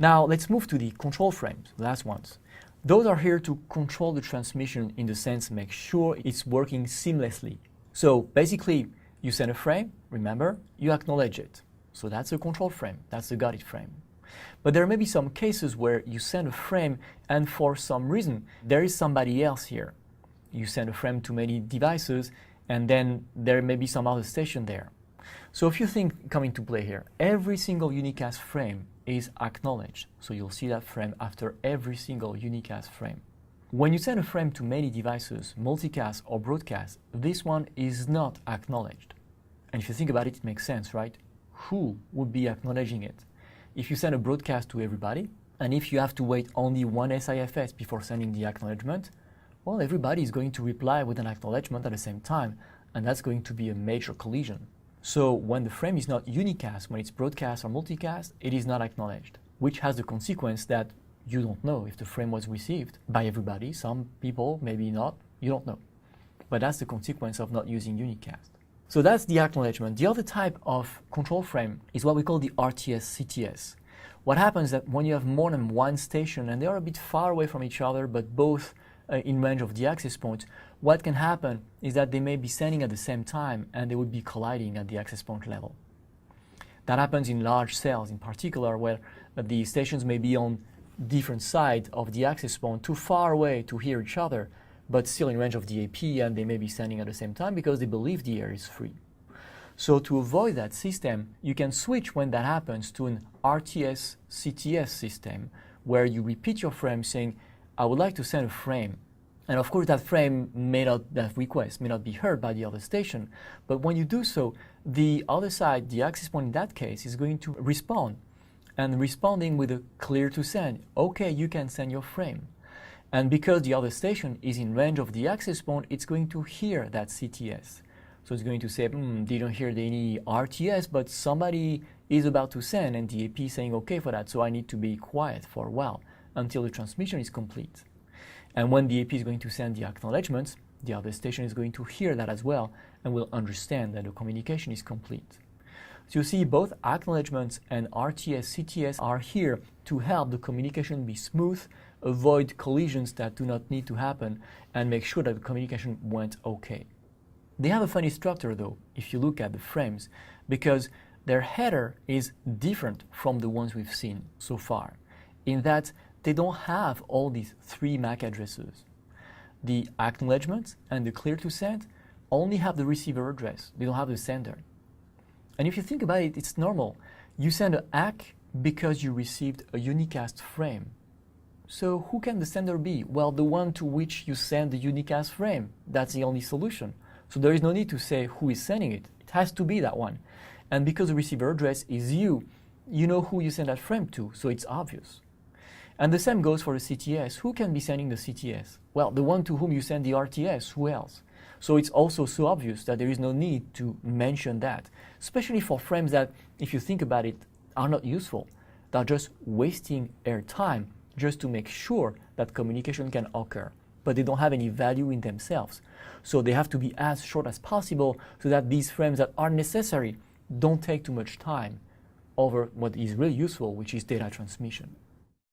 Now let's move to the control frames, the last ones. Those are here to control the transmission in the sense make sure it's working seamlessly. So basically, you send a frame, remember, you acknowledge it. So that's a control frame, that's the got it frame. But there may be some cases where you send a frame and for some reason there is somebody else here. You send a frame to many devices and then there may be some other station there. So a few things come into play here. Every single unicast frame is acknowledged. So you'll see that frame after every single unicast frame. When you send a frame to many devices, multicast or broadcast, this one is not acknowledged. And if you think about it, it makes sense, right? Who would be acknowledging it? If you send a broadcast to everybody, and if you have to wait only one SIFS before sending the acknowledgement, well, everybody is going to reply with an acknowledgement at the same time, and that's going to be a major collision. So when the frame is not unicast, when it's broadcast or multicast, it is not acknowledged, which has the consequence that you don't know if the frame was received by everybody. Some people, maybe not, you don't know. But that's the consequence of not using unicast. So that's the acknowledgement. The other type of control frame is what we call the RTS-CTS. What happens is that when you have more than one station and they are a bit far away from each other, but both in range of the access point, what can happen is that they may be sending at the same time and they would be colliding at the access point level. That happens in large cells in particular, where the stations may be on different sides of the access point, too far away to hear each other, but still in range of the AP, and they may be sending at the same time because they believe the air is free. So to avoid that system, you can switch when that happens to an RTS-CTS system, where you repeat your frame saying, I would like to send a frame. And of course that frame may not, that request may not be heard by the other station, but when you do so, the other side, the access point in that case, is going to respond, and responding with a clear to send. Okay, you can send your frame. And because the other station is in range of the access point, it's going to hear that CTS. So it's going to say, didn't hear any RTS, but somebody is about to send, and the AP is saying okay for that, so I need to be quiet for a while until the transmission is complete. And when the AP is going to send the acknowledgements, the other station is going to hear that as well and will understand that the communication is complete. So you see, both acknowledgements and RTS-CTS are here to help the communication be smooth, avoid collisions that do not need to happen, and make sure that the communication went okay. They have a funny structure though, if you look at the frames, because their header is different from the ones we've seen so far, in that they don't have all these three MAC addresses. The acknowledgement and the clear to send only have the receiver address, they don't have the sender. And if you think about it, it's normal. You send an ACK because you received a unicast frame. So who can the sender be? Well, the one to which you send the unicast frame. That's the only solution. So there is no need to say who is sending it. It has to be that one. And because the receiver address is you know who you send that frame to, so it's obvious. And the same goes for the CTS. Who can be sending the CTS? Well, the one to whom you send the RTS, who else? So it's also so obvious that there is no need to mention that, especially for frames that, if you think about it, are not useful. They're just wasting air time just to make sure that communication can occur, but they don't have any value in themselves. So they have to be as short as possible so that these frames that are necessary don't take too much time over what is really useful, which is data transmission.